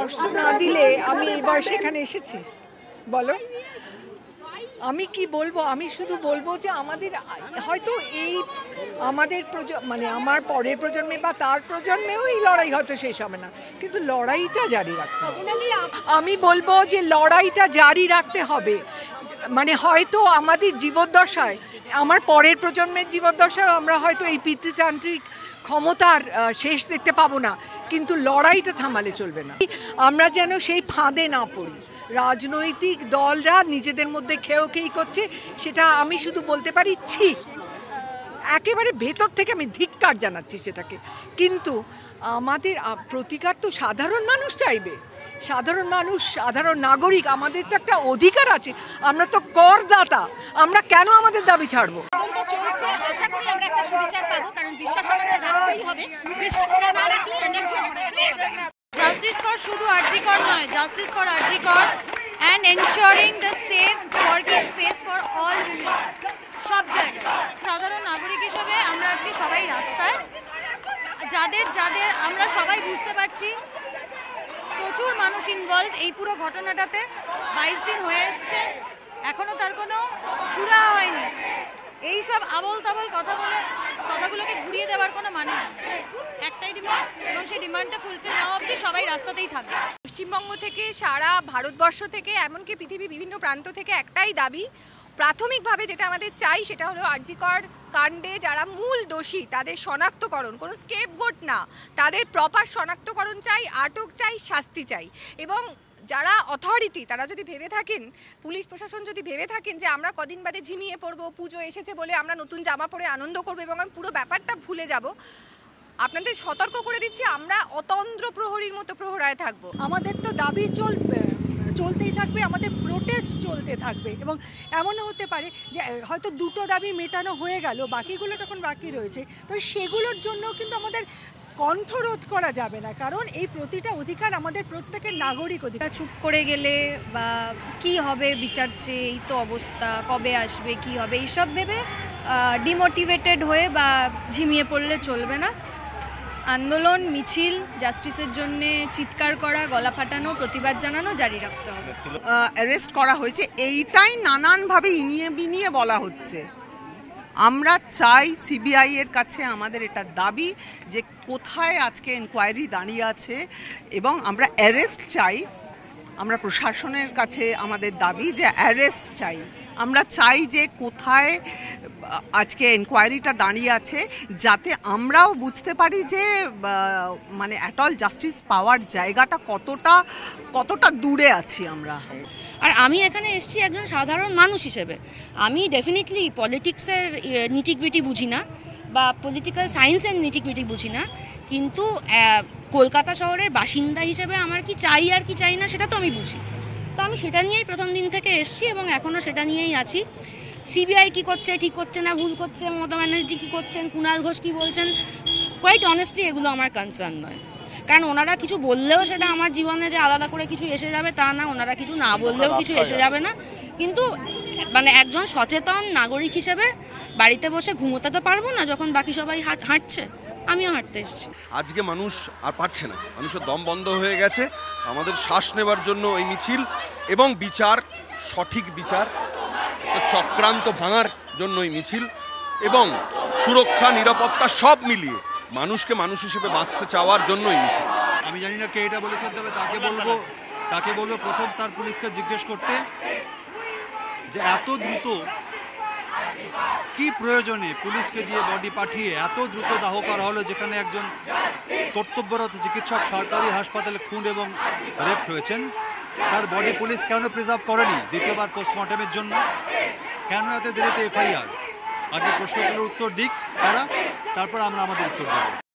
কষ্ট না দিলে আমি এই বয়সে এখানে এসেছি বলো? আমি কি বলবো? আমি শুধু বলবো যে আমাদের হয়তো এই আমাদের মানে আমার পরের প্রজন্মে বা তার প্রজন্মেও এই লড়াই হয়তো শেষ হবে না, কিন্তু লড়াইটা জারি রাখতে হবে। আমি বলবো যে লড়াইটা জারি রাখতে হবে। মানে হয়তো আমাদের জীবদ্দশায়, আমার পরের প্রজন্মের জীবদ্দশায় আমরা হয়তো এই পিতৃতান্ত্রিক ক্ষমতার শেষ দেখতে পাবো না, কিন্তু লড়াইটা থামালে চলবে না। আমরা যেন সেই ফাঁদে না পড়ি। রাজনৈতিক দলরা নিজেদের মধ্যে খেয়েই করছে, সেটা আমি শুধু বলতে পারি ছি, একেবারে ভেতর থেকে আমি ধিক্কার জানাচ্ছি সেটাকে। কিন্তু আমাদের প্রতিকার তো সাধারণ মানুষ চাইবে। সাধারণ মানুষ, সাধারণ নাগরিক, আমাদের তো একটা অধিকার আছে। আমরা তো করদাতা, আমরা কেন আমাদের দাবি ছাড়বো? তদন্ত চলছে, আশা করি আমরা একটা সুবিচার পাবো, কারণ বিশ্বাস আমাদের রাখতেই হবে। বিশ্বাস না রাখলে এনার্জি ধরে রাখতে হবে। Justice for শুধু আরজিকর নয়, justice for RG Kar and ensuring the safe working space for all women সব জায়গায়। সাধারণ নাগরিক হিসেবে আমরা আজকে সবাই রাস্তায়, যাদের আমরা সবাই বুঝতে পারছি প্রচুর মানুষ ইনভলভ এই পুরো ঘটনাটাতে। 22 দিন হয়ে এসছে, এখনো তার কোনো সুরাহা হয়নি। এই সব আবল তাবল কথা বলে কথাগুলোকে ঘুরিয়ে দেওয়ার কোনো মানে নেই। একটাই ডিমান্ড, এবং সেই ডিমান্ডটা ফুলফিল না অবধি সবাই রাস্তাতেই থাকবে। পশ্চিমবঙ্গ থেকে, সারা ভারতবর্ষ থেকে, এমনকি পৃথিবীর বিভিন্ন প্রান্ত থেকে একটাই দাবি, প্রাথমিকভাবে যেটা আমাদের চাই সেটা হলো আরজিকর কাণ্ডে যারা মূল দোষী তাদের শনাক্তকরণ, কোনো স্কেপগোট না, তাদের প্রপার শনাক্তকরণ চাই, আটক চাই, শাস্তি চাই। এবং যারা অথরিটি তারা যদি ভেবে থাকেন, পুলিশ প্রশাসন যদি ভেবে থাকেন যে আমরা কদিন বাদে ঝিমিয়ে পড়বো, পুজো এসেছে বলে আমরা নতুন জামা পরে আনন্দ করবো এবং আমি পুরো ব্যাপারটা ভুলে যাব, আপনাদের সতর্ক করে দিচ্ছি, আমরা অতন্দ্র প্রহরীর মতো প্রহরায় থাকবো। আমাদের তো দাবি চলতেই থাকবে, আমাদের প্রোটেস্ট চলতে থাকবে। এবং এমনও হতে পারে যে হয়তো দুটো দাবি মেটানো হয়ে গেল, বাকিগুলো যখন বাকি রয়েছে, তো সেগুলোর জন্য কিন্তু আমাদের কণ্ঠরোধ করা যাবে না, কারণ এই প্রতিটা অধিকার আমাদের প্রত্যেকের নাগরিক অধিকার। চুপ করে গেলে বা কি হবে বিচার চেয়ে, এই তো অবস্থা, কবে আসবে, কি হবে, এইসব ভেবে ডিমোটিভেটেড হয়ে বা ঝিমিয়ে পড়লে চলবে না। আন্দোলন, মিছিল, জাস্টিসের জন্য চিৎকার করা, গলা ফাটানো, প্রতিবাদ জানানো জারি রাখতে হবে। অ্যারেস্ট করা হয়েছে এইটাই নানানভাবে ইনিয়ে বিনিয়ে বলা হচ্ছে। আমরা চাই সিবিআই এর কাছে, আমাদের এটা দাবি যে কোথায় আজকে এনকোয়ারি দাঁড়িয়ে আছে, এবং আমরা অ্যারেস্ট চাই। আমরা প্রশাসনের কাছে আমাদের দাবি যে অ্যারেস্ট চাই। আমরা চাই যে কোথায় আজকে এনকোয়ারিটা দাঁড়িয়ে আছে, যাতে আমরাও বুঝতে পারি যে মানে অ্যাটল জাস্টিস পাওয়ার জায়গাটা কতটা দূরে আছি আমরা। আর আমি এখানে এসেছি একজন সাধারণ মানুষ হিসেবে। আমি ডেফিনেটলি পলিটিক্সের নিটিগ্রিটি বুঝি না বা পলিটিক্যাল সায়েন্সের নিটিগ্রিটি বুঝি না, কিন্তু কলকাতা শহরের বাসিন্দা হিসেবে আমার কি চাই আর কি চাই না সেটা তো আমি বুঝি। তো আমি সেটা নিয়েই প্রথম দিন থেকে এসেছি এবং এখনও সেটা নিয়েই আছি। সিবিআই কী করছে, ঠিক করছে না, ভুল করছে, মমতা ব্যানার্জি কী করছেন, কুণাল ঘোষ কী বলছেন, কোয়াইট অনেস্টলি এগুলো আমার কনসার্ন নয়। কারণ ওনারা কিছু বললেও সেটা আমার জীবনে যে আলাদা করে কিছু এসে যাবে তা না, ওনারা কিছু না বললেও কিছু এসে যাবে না। কিন্তু মানে একজন সচেতন নাগরিক হিসেবে বাড়িতে বসে ঘুমোতে তো পারবো না যখন বাকি সবাই হাঁটছে, আমিও হাঁটতে এসেছি। আজকে মানুষ আর পারছে না, মানুষের দম বন্ধ হয়ে গেছে। আমাদের শ্বাস নেবার জন্য এই মিছিল এবং বিচার, সঠিক বিচার, চক্রান্ত ভাঙার জন্য এই মিছিল, এবং সুরক্ষা, নিরাপত্তা সব মিলিয়ে মানুষকে মানুষ হিসেবে বাঁচতে চাওয়ার জন্যই মিছিল। আমি জানি না কে এটা বলেছেন, তবে তাকে বলবো প্রথম তার পুলিশকে জিজ্ঞেস করতে যে এত দ্রুত কি প্রয়োজনে পুলিশকে দিয়ে বডি পাঠিয়ে এত দ্রুত দাহ করা হলো, যেখানে একজন কর্তব্যরত চিকিৎসক সরকারি হাসপাতালে খুন এবং রেপ হয়েছেন, তার বডি পুলিশ কেন প্রিজার্ভ করেনি দ্বিতীয়বার পোস্টমর্টমের জন্য? কেন এত দেরিতে এফআইআর? আগে প্রশ্নগুলোর উত্তর দিক তারা, তারপর আমরা আমাদের উত্তর দেব।